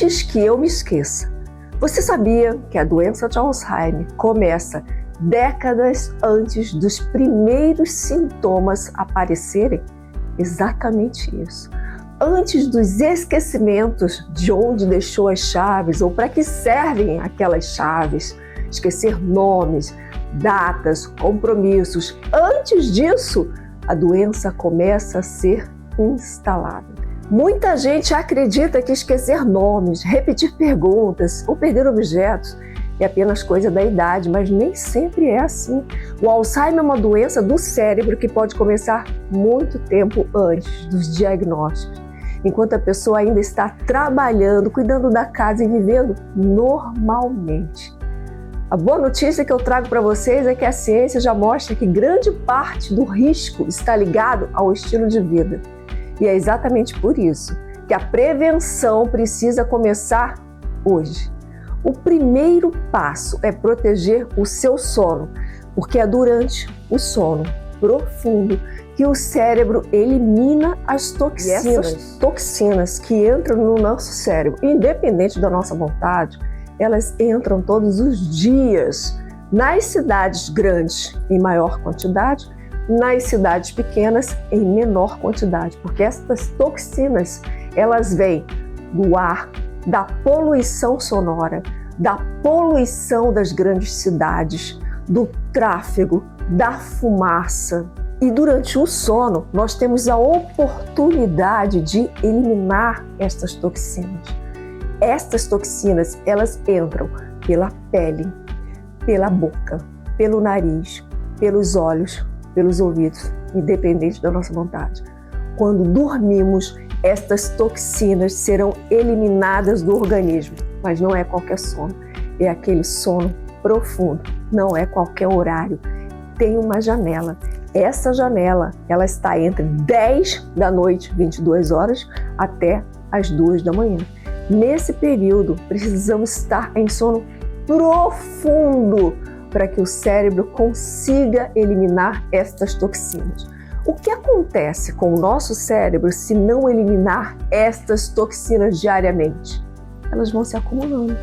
Antes que eu me esqueça, você sabia que a doença de Alzheimer começa décadas antes dos primeiros sintomas aparecerem? Exatamente isso. Antes dos esquecimentos de onde deixou as chaves ou para que servem aquelas chaves, esquecer nomes, datas, compromissos. Antes disso, a doença começa a ser instalada. Muita gente acredita que esquecer nomes, repetir perguntas ou perder objetos é apenas coisa da idade, mas nem sempre é assim. O Alzheimer é uma doença do cérebro que pode começar muito tempo antes dos diagnósticos, enquanto a pessoa ainda está trabalhando, cuidando da casa e vivendo normalmente. A boa notícia que eu trago para vocês é que a ciência já mostra que grande parte do risco está ligado ao estilo de vida. E é exatamente por isso que a prevenção precisa começar hoje. O primeiro passo é proteger o seu sono, porque é durante o sono profundo que o cérebro elimina as toxinas. E essas toxinas que entram no nosso cérebro, independente da nossa vontade, elas entram todos os dias. Nas cidades grandes, em maior quantidade, nas cidades pequenas, em menor quantidade, porque essas toxinas, elas vêm do ar, da poluição sonora, da poluição das grandes cidades, do tráfego, da fumaça. E durante o sono, nós temos a oportunidade de eliminar estas toxinas. Estas toxinas, elas entram pela pele, pela boca, pelo nariz, pelos olhos, pelos ouvidos, independente da nossa vontade. Quando dormimos, estas toxinas serão eliminadas do organismo, mas não é qualquer sono, é aquele sono profundo, não é qualquer horário. Tem uma janela. Essa janela, ela está entre 10 da noite, 22 horas, até as 2 da manhã. Nesse período, precisamos estar em sono profundo para que o cérebro consiga eliminar estas toxinas. O que acontece com o nosso cérebro se não eliminar estas toxinas diariamente? Elas vão se acumulando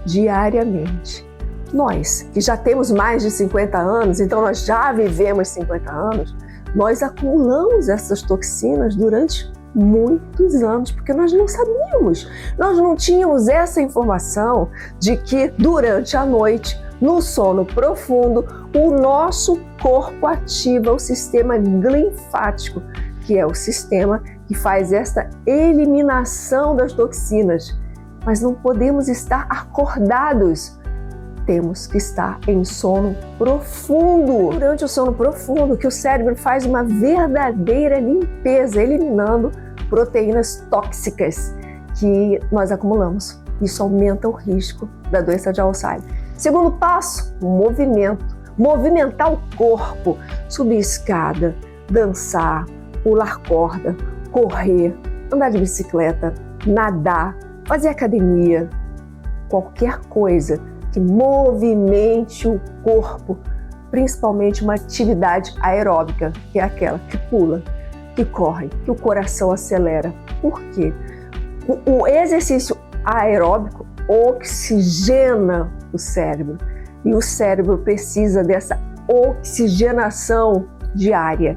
diariamente. Nós, que já temos mais de 50 anos, então nós já vivemos 50 anos, nós acumulamos essas toxinas durante muitos anos, porque nós não sabíamos, nós não tínhamos essa informação de que durante a noite, no sono profundo, o nosso corpo ativa o sistema linfático, que é o sistema que faz essa eliminação das toxinas. Mas não podemos estar acordados, temos que estar em sono profundo. Durante o sono profundo, que o cérebro faz uma verdadeira limpeza, eliminando proteínas tóxicas que nós acumulamos. Isso aumenta o risco da doença de Alzheimer. Segundo passo, movimento. Movimentar o corpo, subir escada, dançar, pular corda, correr, andar de bicicleta, nadar, fazer academia, qualquer coisa que movimente o corpo, principalmente uma atividade aeróbica, que é aquela que pula, que corre, que o coração acelera. Por quê? O exercício aeróbico oxigena o cérebro e o cérebro precisa dessa oxigenação diária.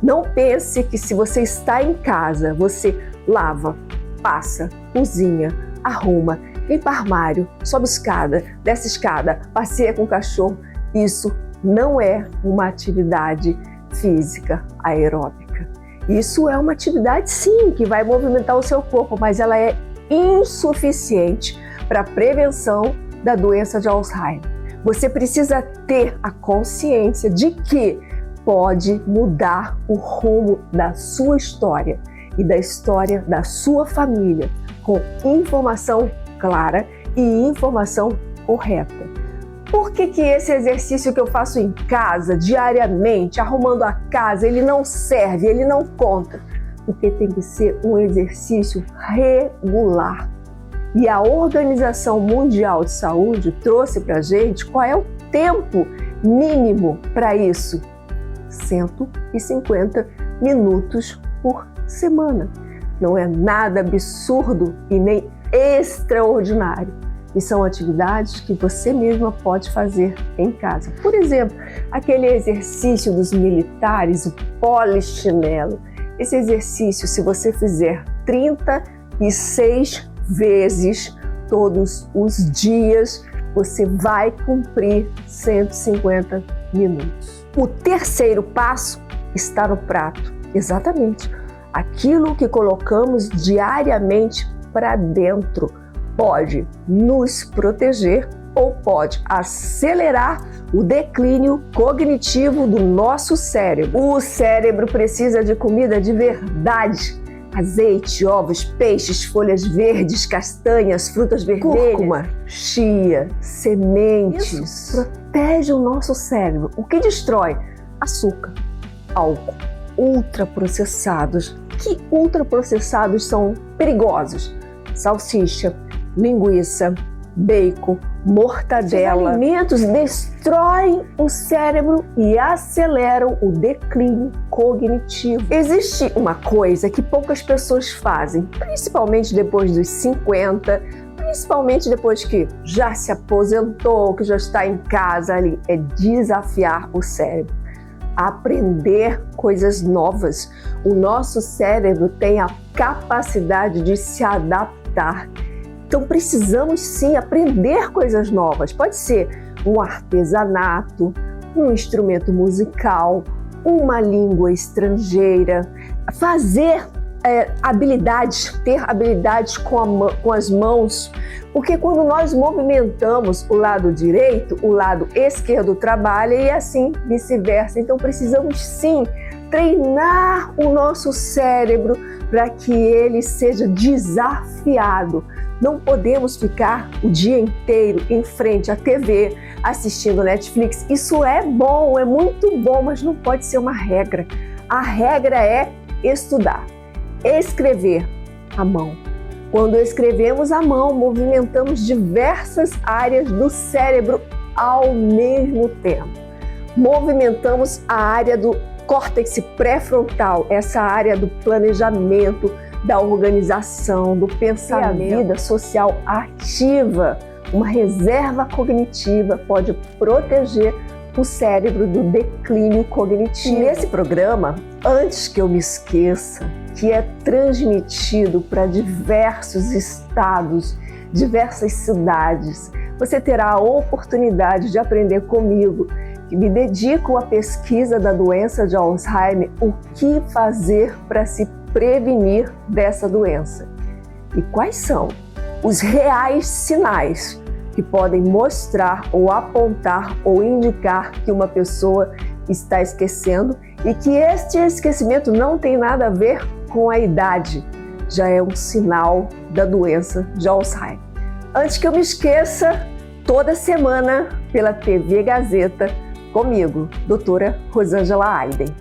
Não pense que se você está em casa, você lava, passa, cozinha, arruma, limpa armário, sobe escada, desce escada, passeia com o cachorro. Isso não é uma atividade física aeróbica. Isso é uma atividade, sim, que vai movimentar o seu corpo, mas ela é insuficiente para a prevenção da doença de Alzheimer. Você precisa ter a consciência de que pode mudar o rumo da sua história e da história da sua família com informação clara e informação correta. Por que esse exercício que eu faço em casa, diariamente, arrumando a casa, ele não serve, ele não conta? Porque tem que ser um exercício regular. E a Organização Mundial de Saúde trouxe para a gente qual é o tempo mínimo para isso. 150 minutos por semana. Não é nada absurdo e nem extraordinário. E são atividades que você mesma pode fazer em casa. Por exemplo, aquele exercício dos militares, o polichinelo. Esse exercício, se você fizer 36 vezes todos os dias, você vai cumprir 150 minutos. O terceiro passo está no prato. Exatamente. Aquilo que colocamos diariamente para dentro pode nos proteger ou pode acelerar o declínio cognitivo do nosso cérebro. O cérebro precisa de comida de verdade. Azeite, ovos, peixes, folhas verdes, castanhas, frutas vermelhas, cúrcuma, chia, sementes. Isso protege o nosso cérebro. O que destrói? Açúcar, álcool, ultraprocessados. Que ultraprocessados são perigosos? Salsicha, linguiça, bacon, mortadela. Os alimentos destroem o cérebro e aceleram o declínio cognitivo. Existe uma coisa que poucas pessoas fazem, principalmente depois dos 50, principalmente depois que já se aposentou, que já está em casa ali, é desafiar o cérebro. Aprender coisas novas. O nosso cérebro tem a capacidade de se adaptar. Então precisamos sim aprender coisas novas. Pode ser um artesanato, um instrumento musical, uma língua estrangeira, fazer habilidades, ter habilidades com as mãos, porque quando nós movimentamos o lado direito, o lado esquerdo trabalha e assim vice-versa. Então precisamos sim treinar o nosso cérebro para que ele seja desafiado. Não podemos ficar o dia inteiro em frente à TV assistindo Netflix. Isso é bom, é muito bom, mas não pode ser uma regra. A regra é estudar. Escrever à mão. Quando escrevemos à mão, movimentamos diversas áreas do cérebro ao mesmo tempo. Movimentamos a área do córtex pré-frontal, essa área do planejamento, da organização, do pensamento, vida social ativa. Uma reserva cognitiva pode proteger o cérebro do declínio cognitivo. E nesse programa, antes que eu me esqueça, que é transmitido para diversos estados, diversas cidades, você terá a oportunidade de aprender comigo, que me dedico à pesquisa da doença de Alzheimer, o que fazer para se prevenir dessa doença. E quais são os reais sinais que podem mostrar ou apontar ou indicar que uma pessoa está esquecendo e que este esquecimento não tem nada a ver com a idade, já é um sinal da doença de Alzheimer. Antes que eu me esqueça, toda semana pela TV Gazeta, comigo, doutora Rosângela Aiden.